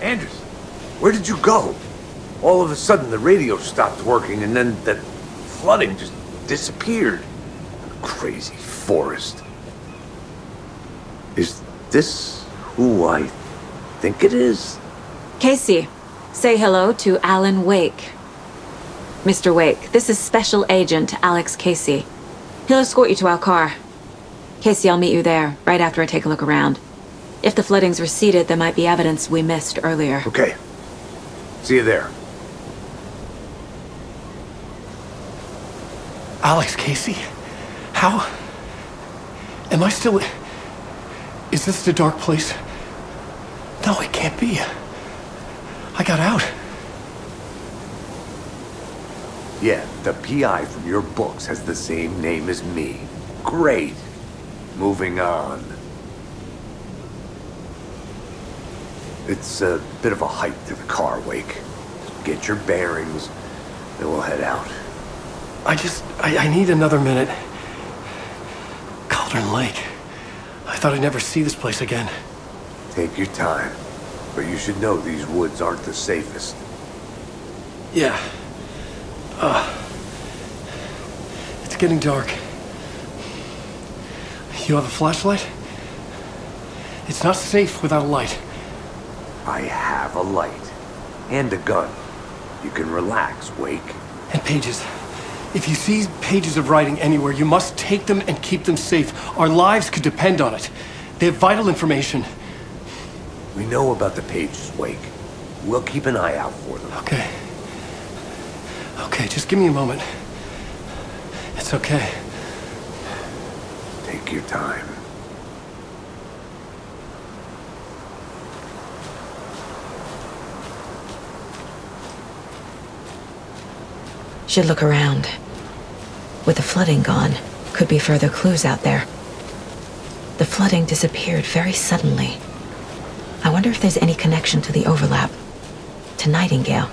Anders, where did you go? All of a sudden the radio stopped working and then that flooding just disappeared. Crazy forest. Is this who I think it is? Casey, say hello to Alan Wake. Mr. Wake, this is Special Agent Alex Casey. He'll escort you to our car. Casey, I'll meet you there, right after I take a look around. If the flooding's receded, there might be evidence we missed earlier. Okay. See you there. Alex Casey? How? Am I still... Is this the dark place? No, it can't be. I got out. Yeah, the PI from your books has the same name as me. Great. Moving on. It's a bit of a hike to the car, Wake. Get your bearings, then we'll head out. I need another minute. Cauldron Lake. I thought I'd never see this place again. Take your time, but you should know these woods aren't the safest. Yeah. It's getting dark. You have a flashlight? It's not safe without a light. I have a light. And a gun. You can relax, Wake. And pages. If you see pages of writing anywhere, you must take them and keep them safe. Our lives could depend on it. They have vital information. We know about the pages, Wake. We'll keep an eye out for them. Okay. Okay, just give me a moment. It's okay. Take your time. Should look around. With the flooding gone, could be further clues out there. The flooding disappeared very suddenly. I wonder if there's any connection to the overlap. To Nightingale.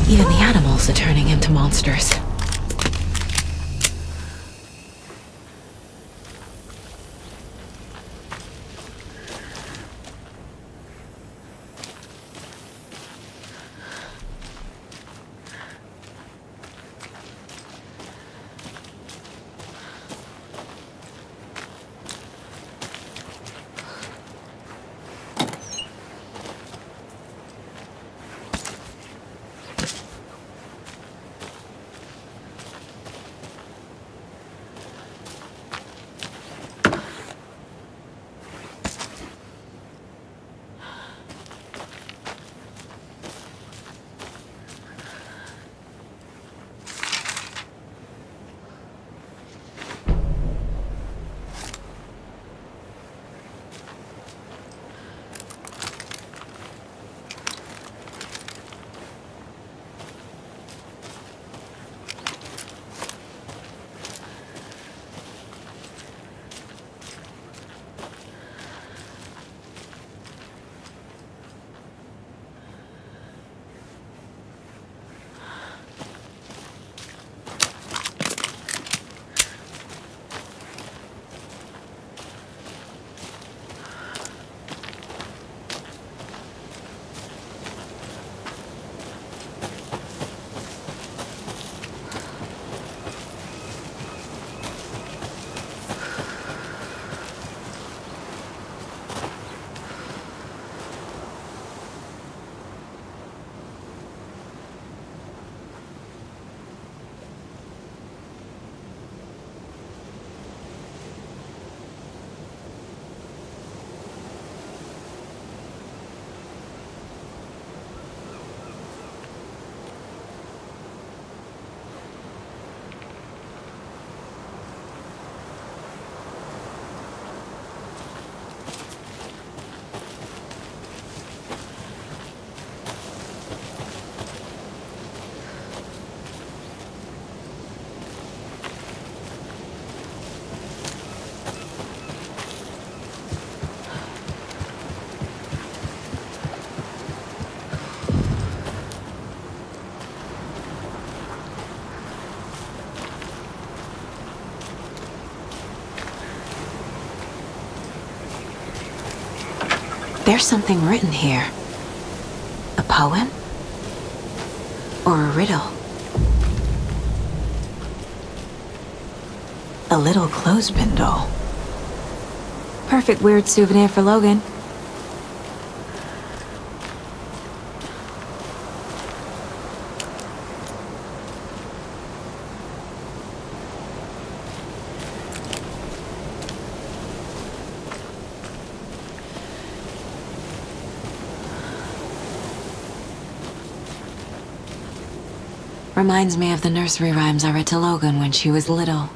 Even the animals are turning into monsters. There's something written here. A poem? Or a riddle? A little clothespin doll. Perfect weird souvenir for Logan. Reminds me of the nursery rhymes I read to Logan when she was little.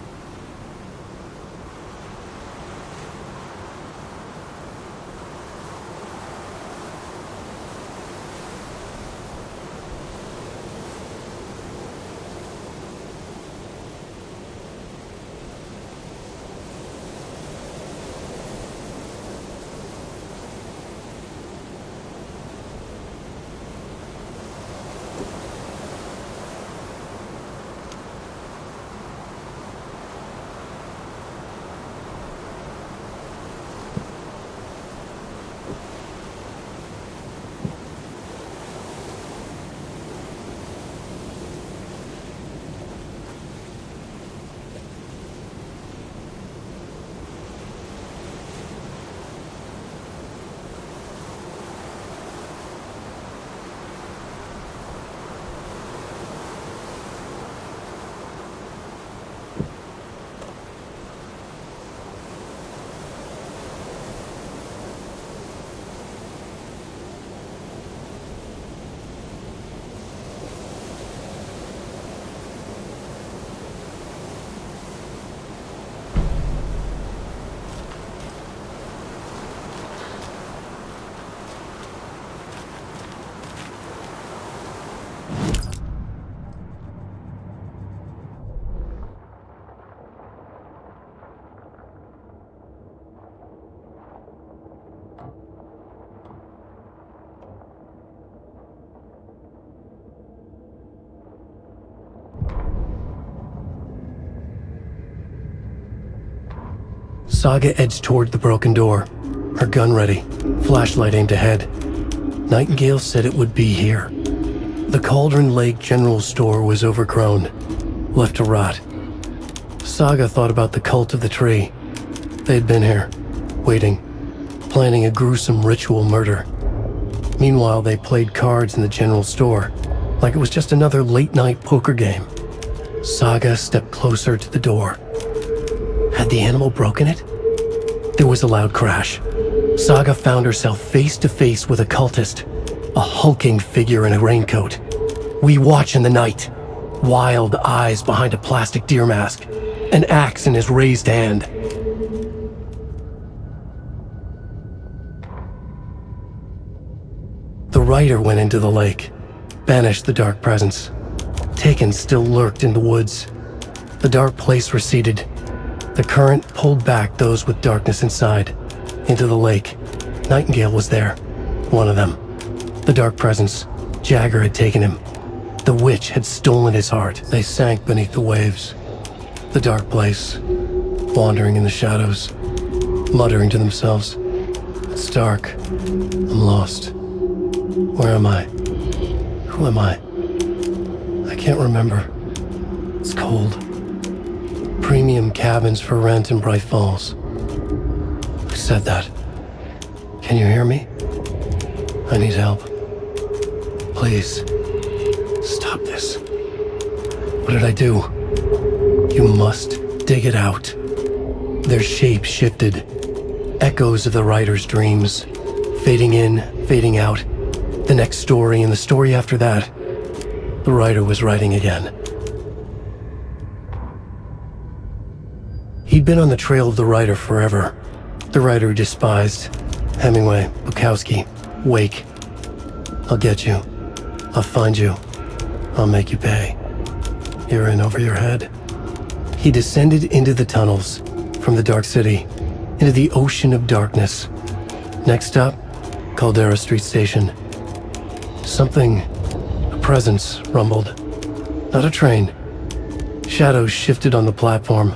Saga edged toward the broken door, her gun ready, flashlight aimed ahead. Nightingale said it would be here. The Cauldron Lake General Store was overgrown, left to rot. Saga thought about the cult of the tree. They'd been here, waiting, planning a gruesome ritual murder. Meanwhile, they played cards in the general store, like it was just another late-night poker game. Saga stepped closer to the door. Had the animal broken it? There was a loud crash. Saga found herself face to face with a cultist, a hulking figure in a raincoat. We watch in the night, wild eyes behind a plastic deer mask, an axe in his raised hand. The rider went into the lake, banished the dark presence. Taken still lurked in the woods. The dark place receded. The current pulled back those with darkness inside, into the lake. Nightingale was there, one of them. The dark presence, Jagger had taken him. The witch had stolen his heart. They sank beneath the waves. The dark place, wandering in the shadows, muttering to themselves. It's dark. I'm lost. Where am I? Who am I? I can't remember. It's cold. Premium cabins for rent in Bright Falls. Who said that? Can you hear me? I need help. Please. Stop this. What did I do? You must dig it out. Their shape shifted. Echoes of the writer's dreams. Fading in, fading out. The next story and the story after that. The writer was writing again. He'd been on the trail of the writer forever. The writer he despised. Hemingway, Bukowski, Wake. I'll get you. I'll find you. I'll make you pay. You're in over your head. He descended into the tunnels, from the dark city, into the ocean of darkness. Next stop, Caldera Street Station. Something, a presence, rumbled. Not a train. Shadows shifted on the platform.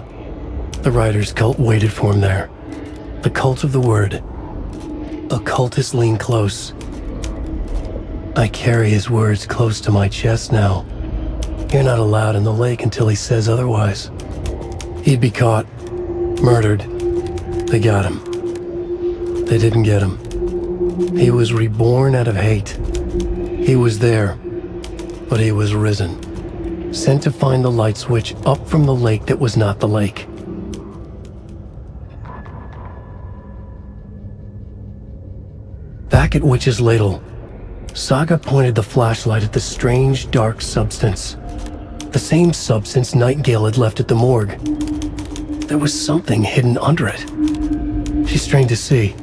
The writer's cult waited for him there. The cult of the word. Occultists leaned close. I carry his words close to my chest now. You're not allowed in the lake until he says otherwise. He'd be caught, murdered. They got him. They didn't get him. He was reborn out of hate. He was there, but he was risen. Sent to find the light switch up from the lake that was not the lake. Back at Witch's Ladle, Saga pointed the flashlight at the strange, dark substance. The same substance Nightingale had left at the morgue. There was something hidden under it. She strained to see,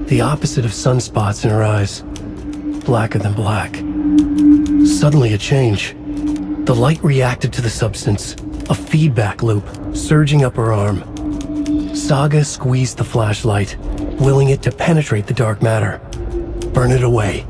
the opposite of sunspots in her eyes, blacker than black. Suddenly a change. The light reacted to the substance, a feedback loop surging up her arm. Saga squeezed the flashlight, willing it to penetrate the dark matter. Burn it away.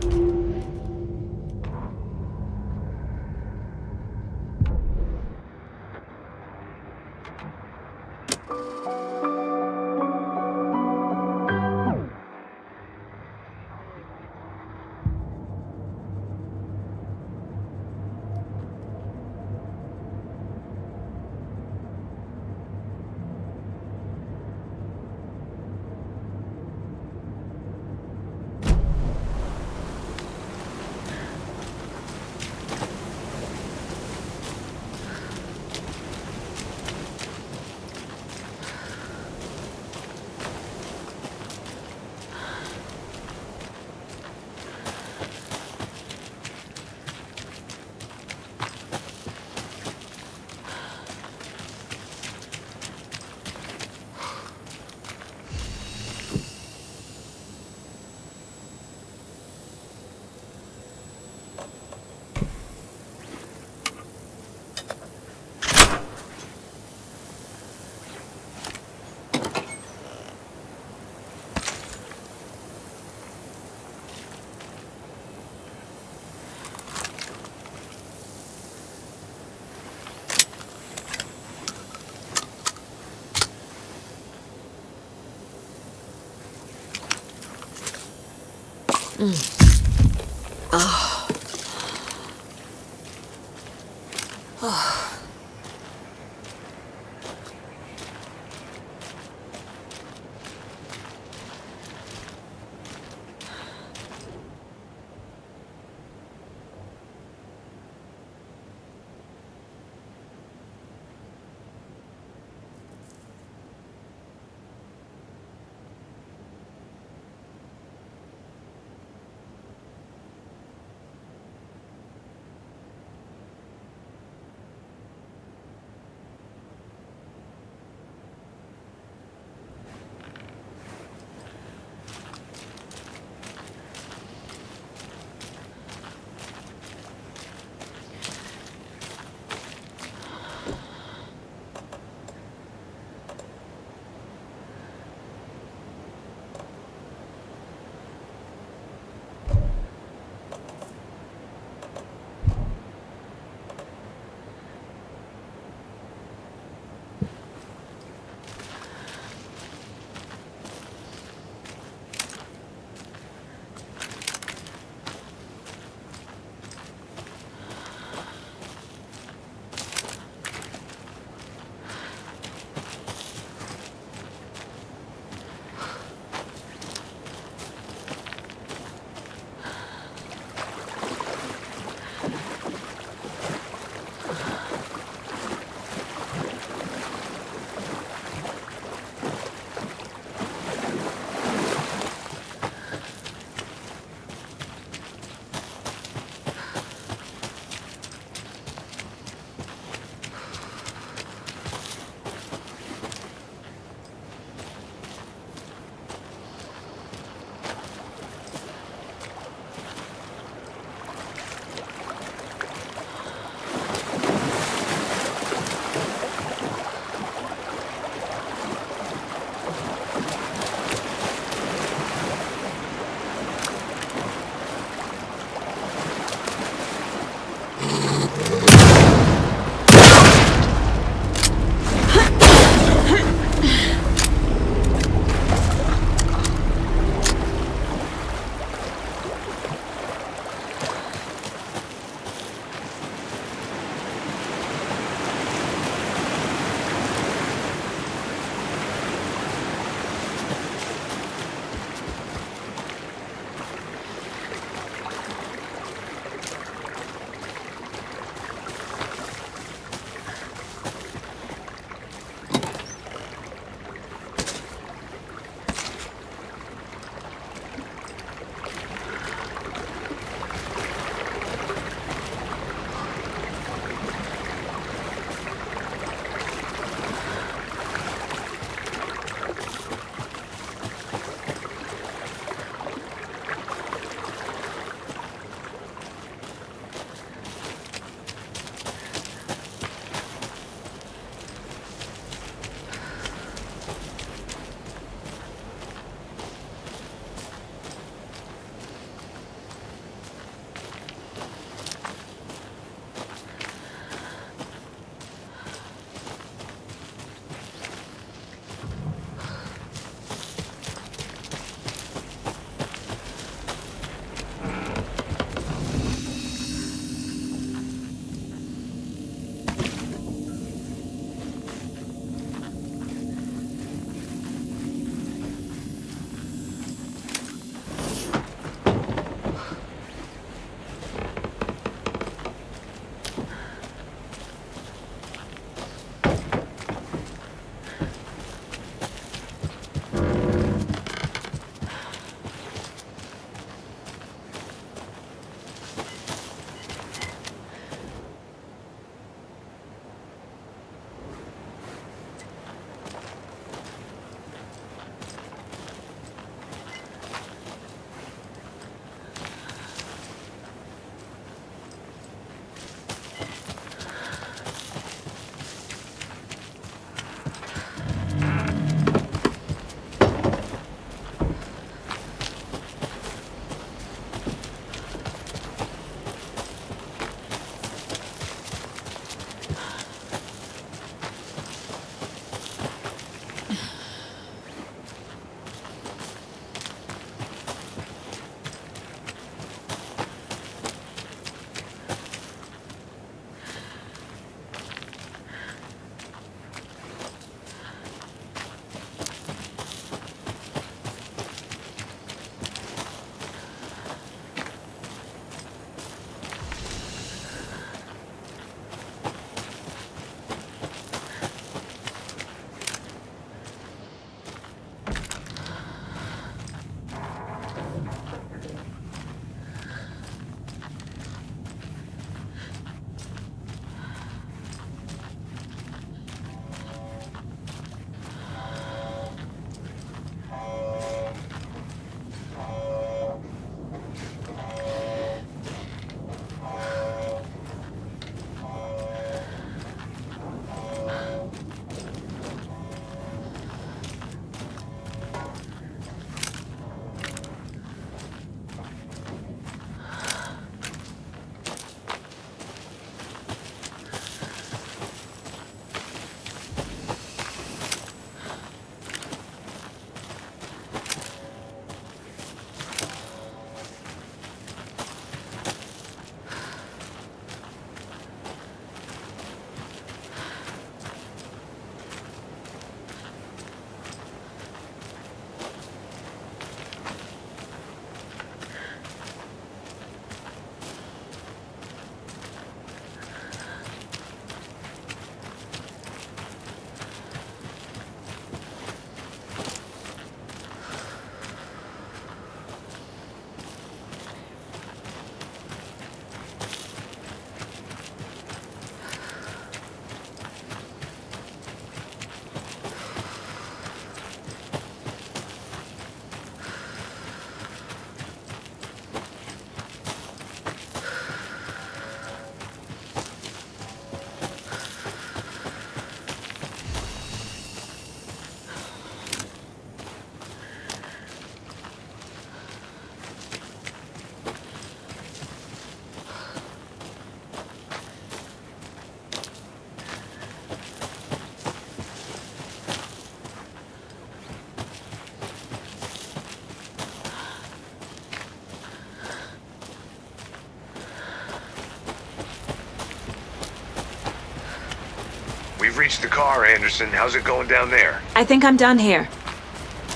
we've reached the car, Anderson. How's it going down there? I think I'm done here.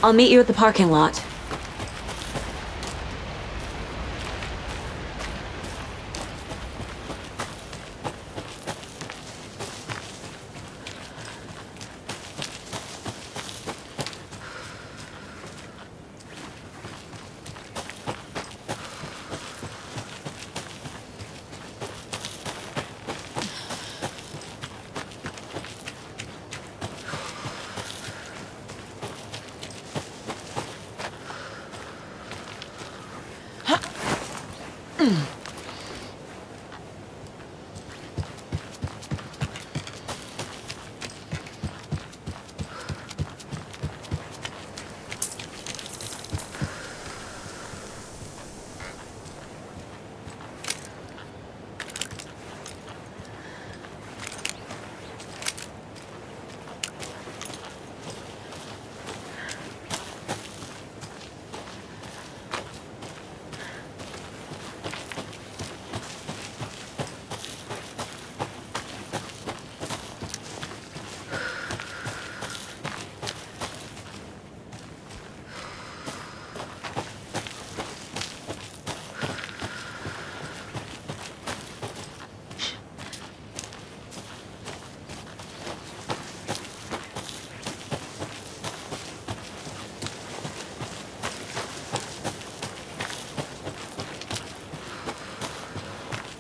I'll meet you at the parking lot.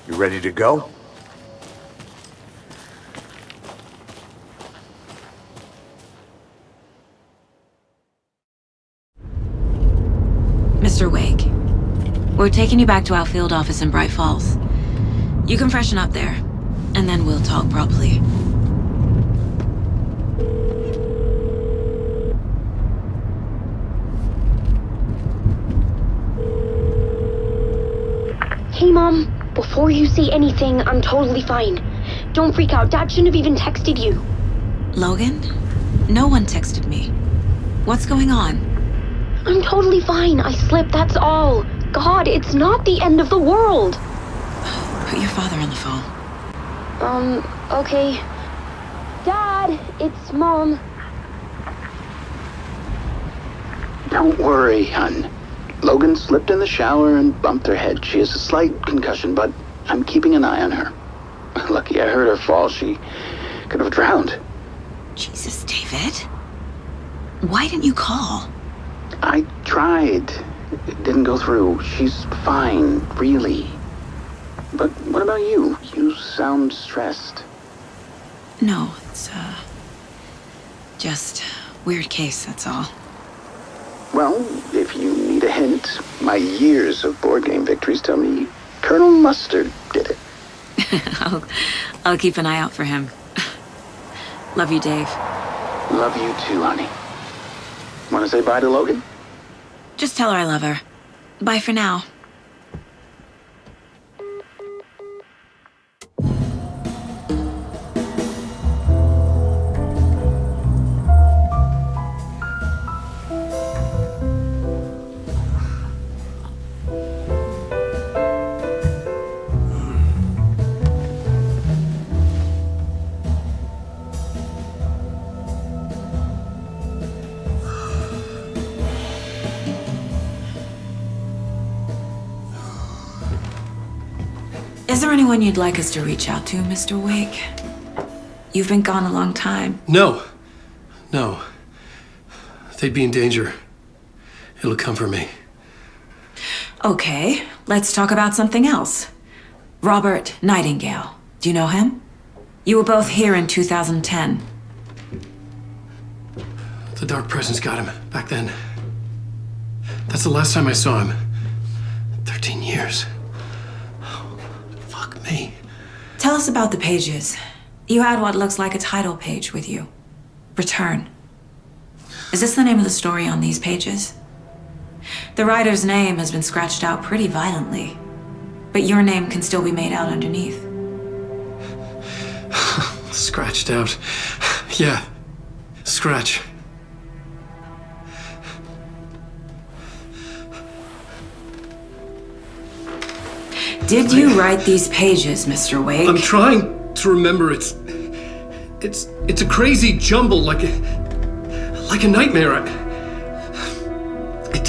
Ready to go? Mr. Wake, we're taking you back to our field office in Bright Falls. You can freshen up there, and then we'll talk properly. Hey, Mom. Before you say anything, I'm totally fine. Don't freak out. Dad shouldn't have even texted you. Logan? No one texted me. What's going on? I'm totally fine. I slipped, that's all. God, it's not the end of the world. Put your father on the phone. Okay. Dad, it's Mom. Don't worry, hon. Logan slipped in the shower and bumped her head. She has a slight concussion, but I'm keeping an eye on her. Lucky I heard her fall. She could have drowned. Jesus, David. Why didn't you call? I tried. It didn't go through. She's fine, really. But what about you? You sound stressed. No, it's, just weird case, that's all. Well, if you need a hint, my years of board game victories tell me Colonel Mustard did it. I'll keep an eye out for him. Love you, Dave. Love you too, honey. Want to say bye to Logan? Just tell her I love her. Bye for now. Is there anyone you'd like us to reach out to, Mr. Wake? You've been gone a long time. No. They'd be in danger. It'll come for me. Okay, let's talk about something else. Robert Nightingale. Do you know him? You were both here in 2010. The Dark Presence got him back then. That's the last time I saw him. 13 years. Fuck me. Tell us about the pages. You had what looks like a title page with you. Return. Is this the name of the story on these pages? The writer's name has been scratched out pretty violently, but your name can still be made out underneath. Scratched out. Yeah. Scratch. Did you write these pages, Mr. Wake? I'm trying to remember. It's It's a crazy jumble, like a nightmare. It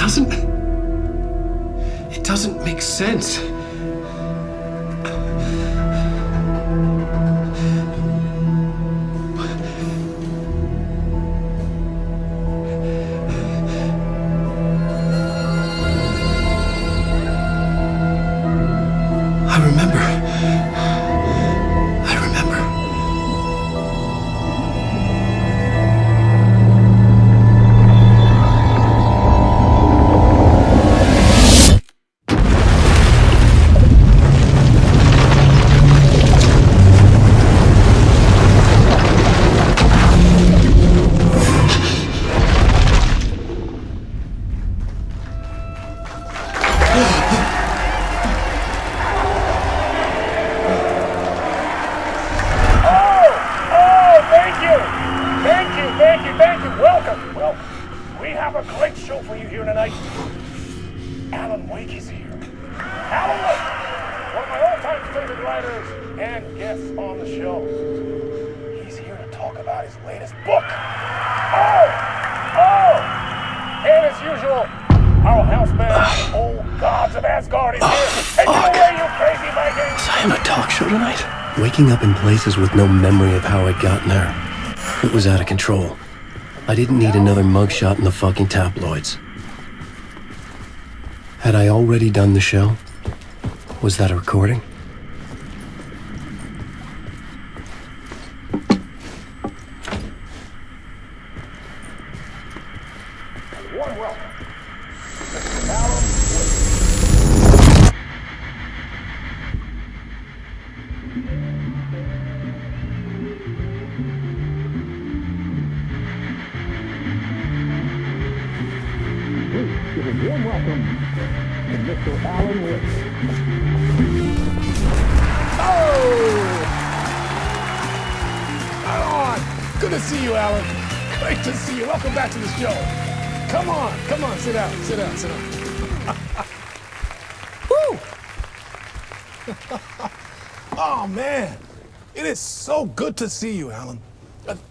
doesn't make sense. I remember. Waking up in places with no memory of how I'd gotten there. It was out of control. I didn't need another mugshot in the fucking tabloids. Had I already done the show? Was that a recording? Sit down. Woo! Oh, man. It is so good to see you, Alan.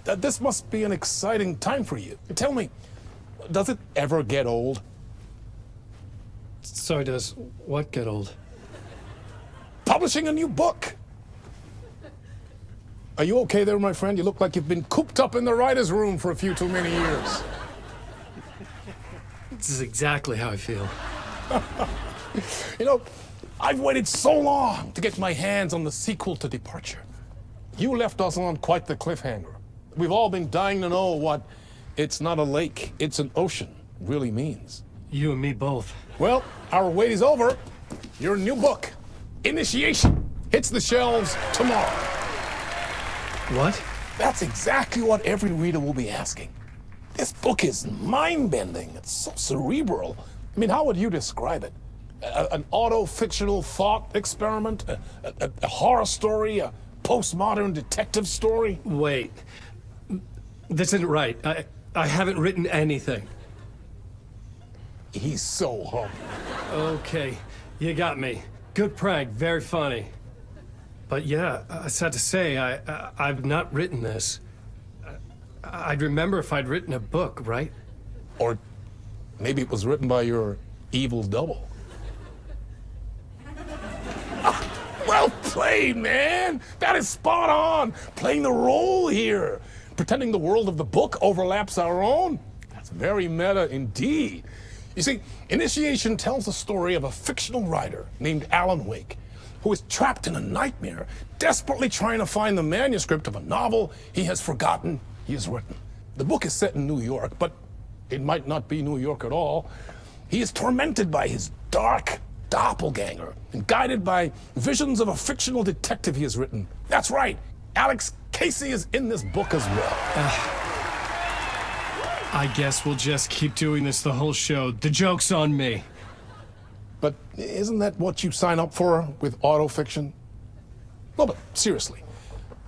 This must be an exciting time for you. Tell me, does it ever get old? So does what get old? Publishing a new book. Are you okay there, my friend? You look like you've been cooped up in the writer's room for a few too many years. This is exactly how I feel. You know, I've waited so long to get my hands on the sequel to Departure. You left us on quite the cliffhanger. We've all been dying to know what "it's not a lake, it's an ocean" really means. You and me both. Well, our wait is over. Your new book, Initiation, hits the shelves tomorrow. What? That's exactly what every reader will be asking. This book is mind-bending. It's so cerebral. I mean, how would you describe it? An auto-fictional thought experiment? A horror story? A postmodern detective story? Wait. This isn't right. I haven't written anything. He's so humble. Okay, you got me. Good prank, very funny. But yeah, sad to say, I've not written this. I'd remember if I'd written a book, right? Or maybe it was written by your evil double. Well played, man! That is spot on! Playing the role here. Pretending the world of the book overlaps our own. That's very meta indeed. You see, Initiation tells the story of a fictional writer named Alan Wake, who is trapped in a nightmare, desperately trying to find the manuscript of a novel he has forgotten he has written. The book is set in New York, but it might not be New York at all. He is tormented by his dark doppelganger and guided by visions of a fictional detective he has written. That's right, Alex Casey is in this book as well. I guess we'll just keep doing this the whole show. The joke's on me. But isn't that what you sign up for with autofiction? No, but seriously,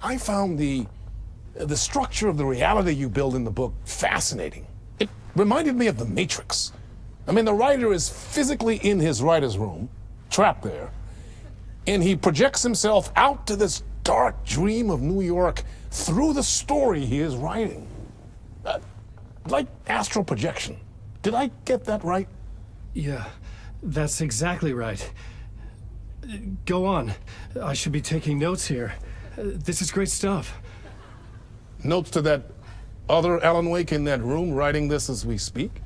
I found the structure of the reality you build in the book fascinating. It reminded me of The Matrix. I mean, the writer is physically in his writer's room, trapped there, and he projects himself out to this dark dream of New York through the story he is writing. Like astral projection. Did I get that right? Yeah, that's exactly right. Go on. I should be taking notes here. This is great stuff. Notes to that other Alan Wake in that room writing this as we speak?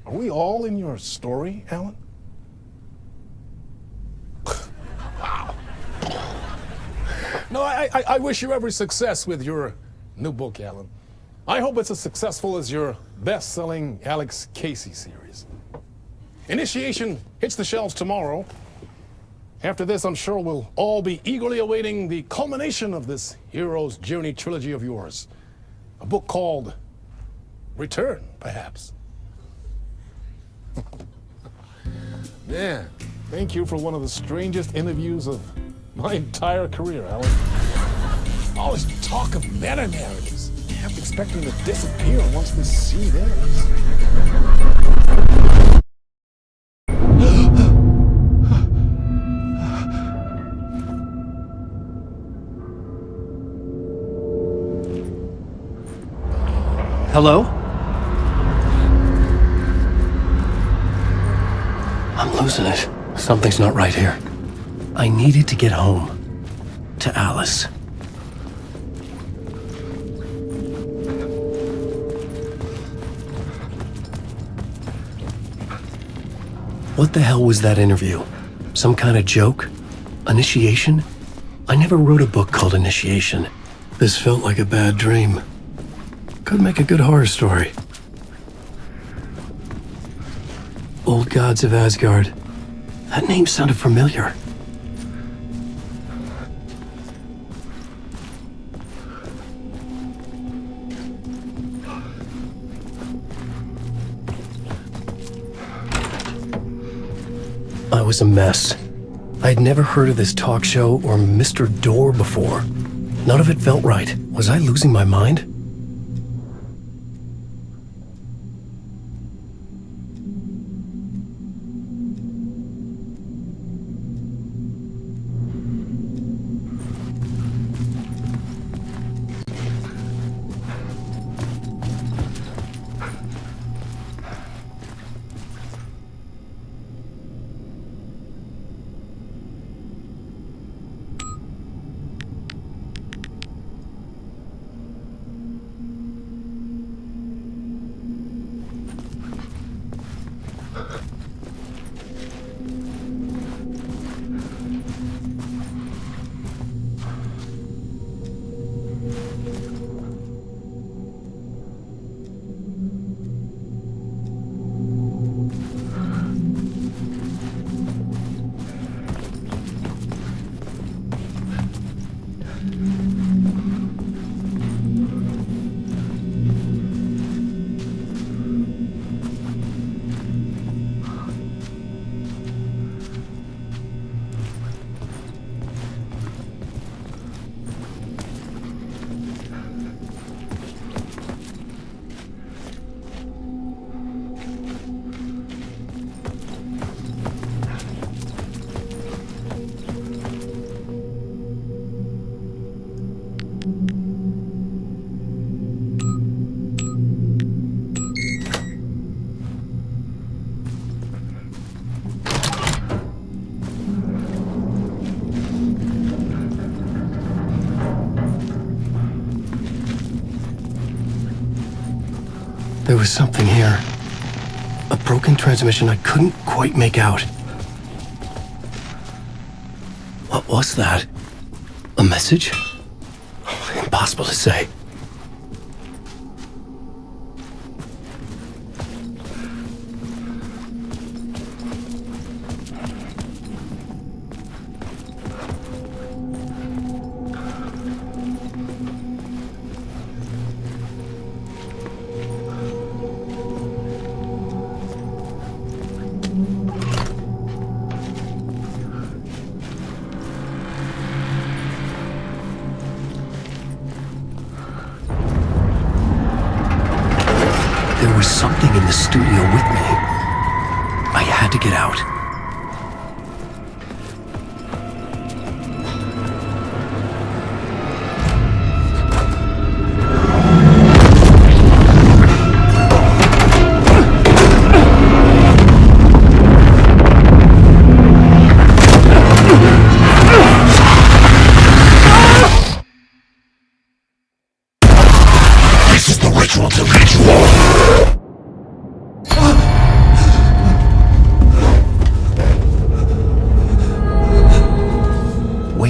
Are we all in your story, Alan? Wow. No, I wish you every success with your new book, Alan. I hope it's as successful as your best-selling Alex Casey series. Initiation hits the shelves tomorrow. After this, I'm sure we'll all be eagerly awaiting the culmination of this hero's journey trilogy of yours. A book called Return, perhaps. Man, thank you for one of the strangest interviews of my entire career, Alan. All this talk of meta-narratives. Half expecting to disappear once this scene ends. Hello? I'm losing it. Something's not right here. I needed to get home. To Alice. What the hell was that interview? Some kind of joke? Initiation? I never wrote a book called Initiation. This felt like a bad dream. Could make a good horror story. Old Gods of Asgard. That name sounded familiar. I was a mess. I'd never heard of this talk show or Mr. Door before. None of it felt right. Was I losing my mind? There was something here. A broken transmission I couldn't quite make out. What was that? A message? Impossible to say. There was something in the studio with me. I had to get out.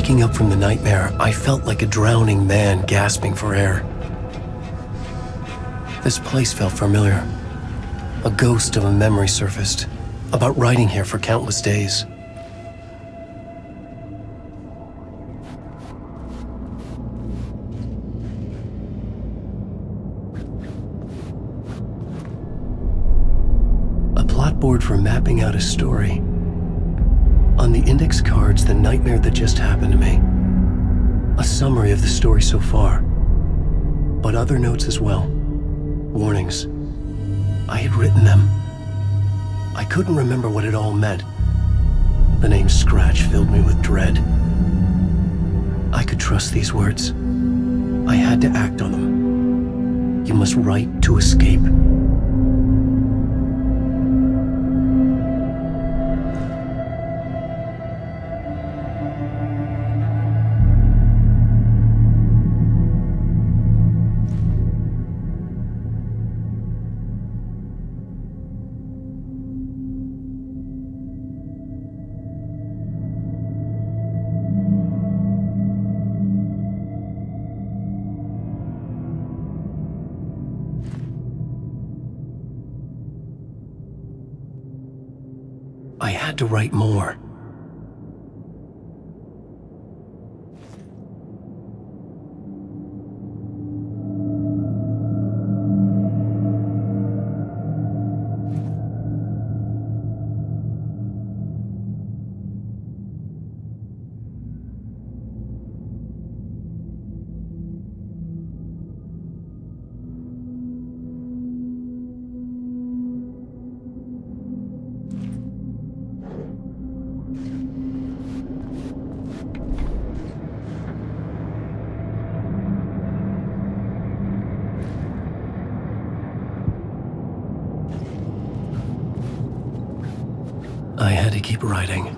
Waking up from the nightmare, I felt like a drowning man gasping for air. This place felt familiar. A ghost of a memory surfaced, about riding here for countless days. A plot board for mapping out a story. On the index cards, the nightmare that just happened to me. A summary of the story so far, but other notes as well. Warnings. I had written them. I couldn't remember what it all meant. The name Scratch filled me with dread. I could trust these words. I had to act on them. You must write to escape. I had to write more. I had to keep writing.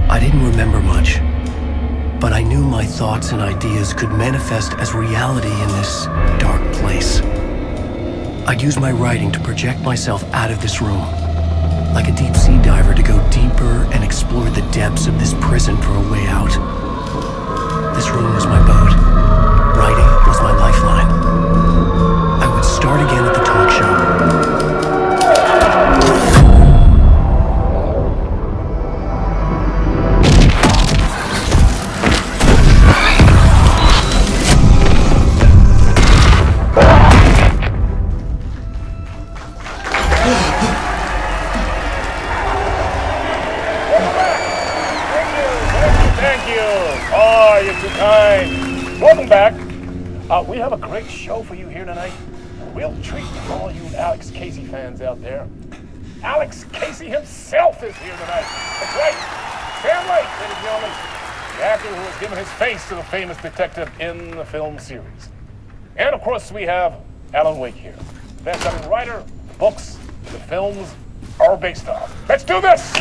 I didn't remember much, but I knew my thoughts and ideas could manifest as reality in this dark place. I'd use my writing to project myself out of this room, like a deep-sea diver to go deeper and explore the depths of this prison for a way out. This room was my boat. Writing was my lifeline. I would start again at the talk show. Welcome back. We have a great show for you here tonight. A real treat for all you Alex Casey fans out there. Alex Casey himself is here tonight. That's right. Sam Lake, ladies and gentlemen, the actor who has given his face to the famous detective in the film series. And of course, we have Alan Wake here, best-selling writer, books, the films are based on. Let's do this!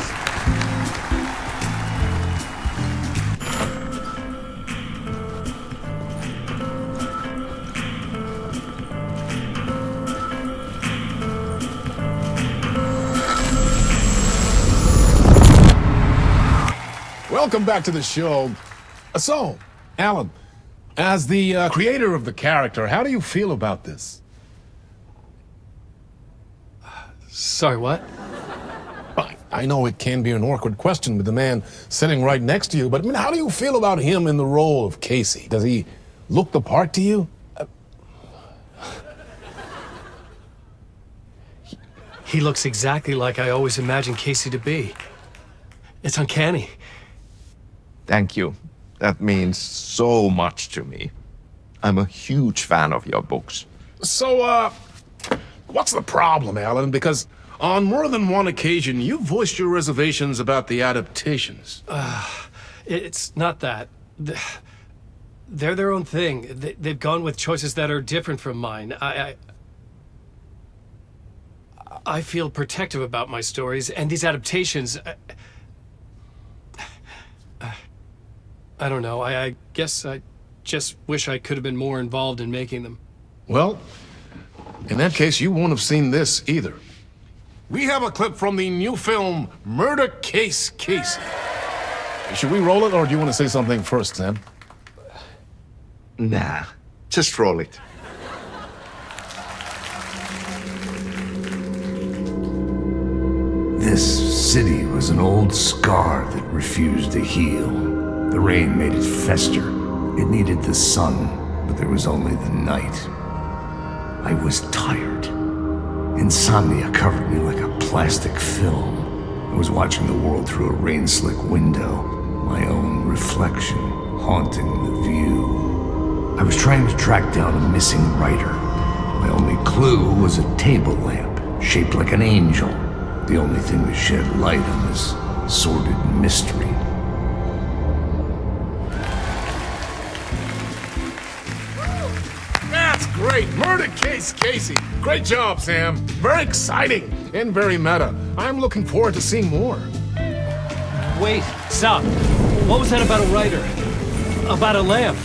Welcome back to the show. So, Alan, as the creator of the character, how do you feel about this? Sorry, what? I know it can be an awkward question with the man sitting right next to you, but I mean, how do you feel about him in the role of Casey? Does he look the part to you? He looks exactly like I always imagined Casey to be. It's uncanny. Thank you. That means so much to me. I'm a huge fan of your books. So, what's the problem, Alan? Because on more than one occasion, you voiced your reservations about the adaptations. It's not that. They're their own thing. They've gone with choices that are different from mine. I feel protective about my stories, and these adaptations... I don't know, I guess I just wish I could have been more involved in making them. Well, in that case, you won't have seen this either. We have a clip from the new film, Murder Case Casey. Should we roll it, or do you want to say something first, Sam? Nah, just roll it. This city was an old scar that refused to heal. The rain made it fester. It needed the sun, but there was only the night. I was tired. Insomnia covered me like a plastic film. I was watching the world through a rain-slick window, my own reflection haunting the view. I was trying to track down a missing writer. My only clue was a table lamp, shaped like an angel, the only thing that shed light on this sordid mystery. That's great! Murder Case Casey! Great job, Sam! Very exciting and very meta. I'm looking forward to seeing more. Wait, stop. What was that about a writer? About a lamp?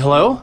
Hello?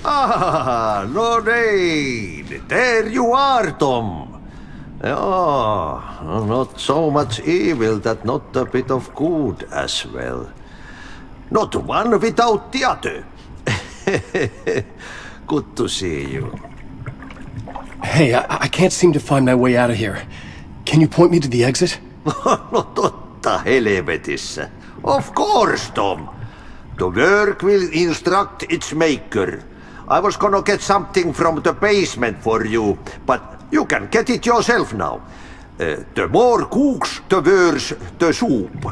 Ah, Lorraine! There you are, Tom! Oh, not so much evil that not a bit of good as well. Not one without the other. Good to see you. Hey, I can't seem to find my way out of here. Can you point me to the exit? No totta helvetissä. Of course, Tom. The work will instruct its maker. I was gonna get something from the basement for you, but you can get it yourself now. The more cooks, the worse the soup.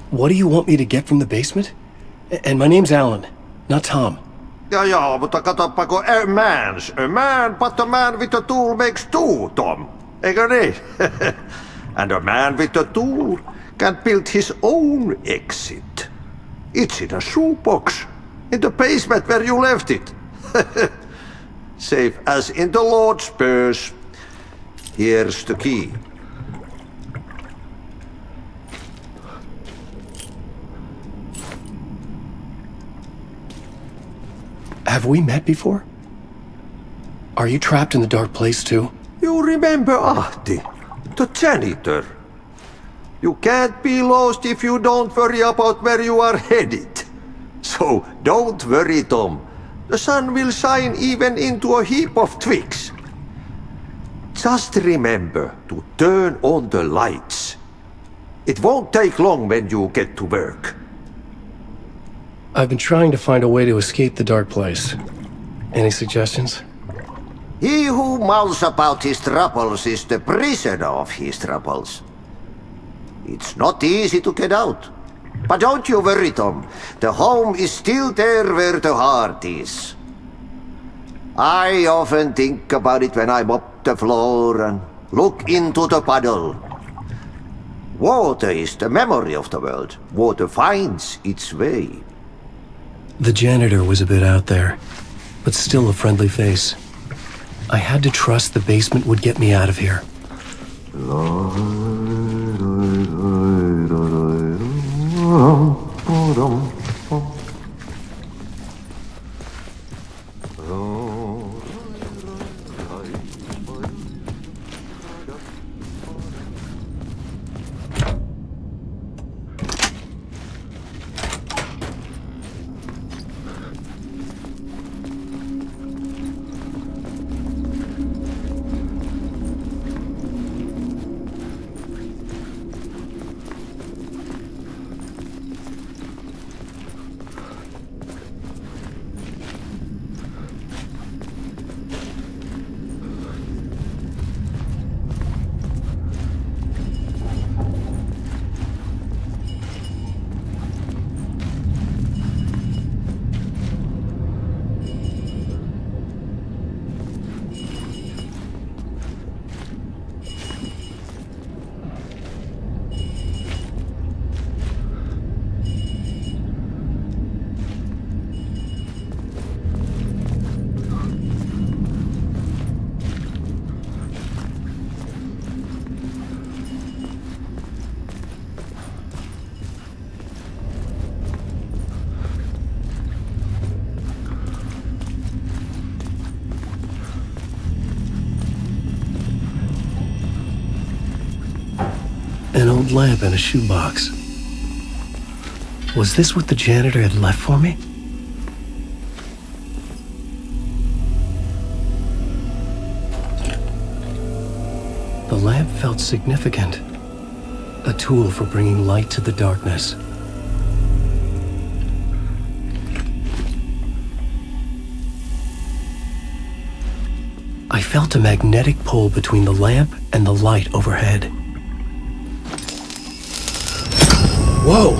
What do you want me to get from the basement? And my name's Alan, not Tom. Ja, mutta katoppa, a man, but a man with a tool makes two, Tom. Eikö niin? And a man with a tool can build his own exit. It's in a shoebox, in the basement where you left it. Safe as in the Lord's purse. Here's the key. Have we met before? Are you trapped in the dark place too? You remember Ahti, the janitor. You can't be lost if you don't worry about where you are headed. So don't worry, Tom. The sun will shine even into a heap of twigs. Just remember to turn on the lights. It won't take long when you get to work. I've been trying to find a way to escape the dark place. Any suggestions? He who mouths about his troubles is the prisoner of his troubles. It's not easy to get out. But don't you worry, Tom. The home is still there where the heart is. I often think about it when I mop the floor and look into the puddle. Water is the memory of the world. Water finds its way. The janitor was a bit out there, but still a friendly face. I had to trust the basement would get me out of here. An old lamp in a shoebox. Was this what the janitor had left for me? The lamp felt significant. A tool for bringing light to the darkness. I felt a magnetic pull between the lamp and the light overhead. Whoa!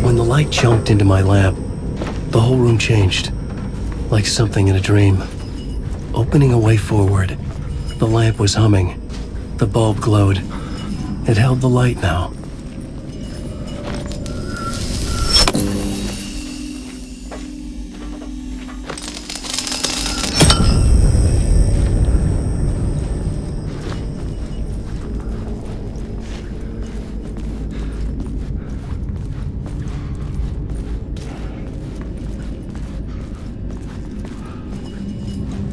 When the light jumped into my lamp, the whole room changed, like something in a dream. Opening a way forward, the lamp was humming. The bulb glowed. It held the light now.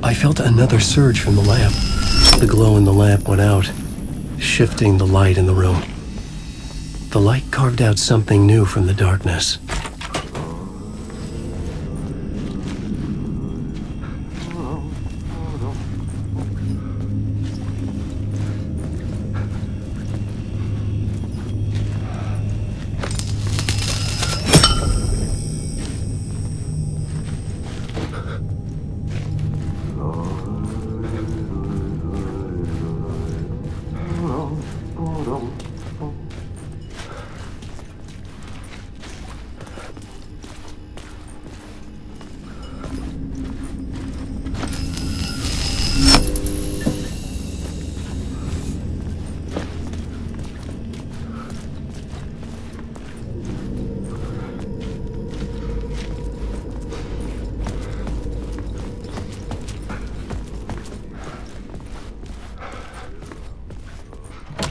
I felt another surge from the lamp. The glow in the lamp went out, shifting the light in the room. The light carved out something new from the darkness.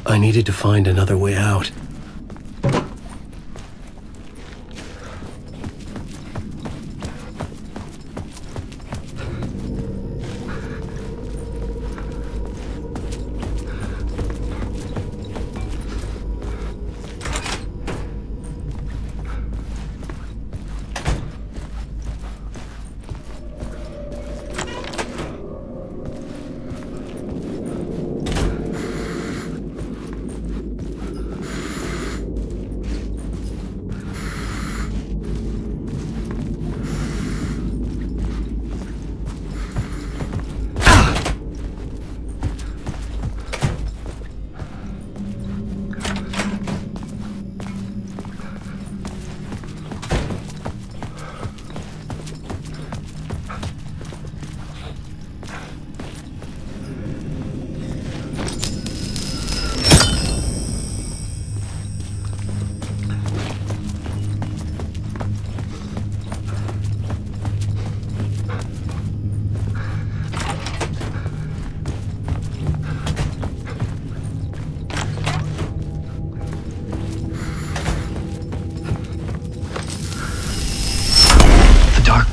I needed to find another way out.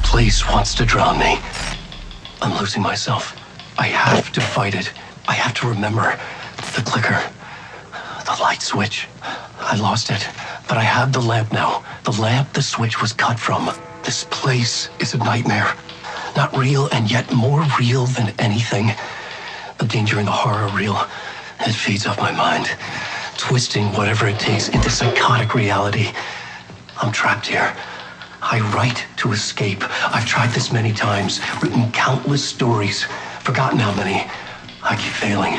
Place wants to drown me. I'm losing myself. I have to fight it. I have to remember. The clicker. The light switch. I lost it. But I have the lamp now. The lamp the switch was cut from. This place is a nightmare. Not real and yet more real than anything. The danger and the horror real. It feeds off my mind. Twisting whatever it takes into psychotic reality. I'm trapped here. I write to escape. I've tried this many times, written countless stories, forgotten how many. I keep failing,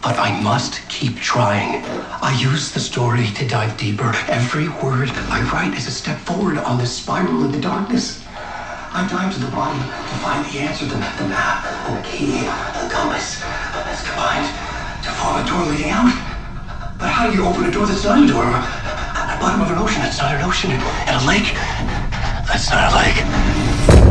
but I must keep trying. I use the story to dive deeper. Every word I write is a step forward on this spiral into darkness. I dive to the bottom to find the answer, the map, and the key, and the compass. It's combined to form a door leading out. But how do you open a door that's not a door? At the bottom of an ocean that's not an ocean, and a lake that's not a lake.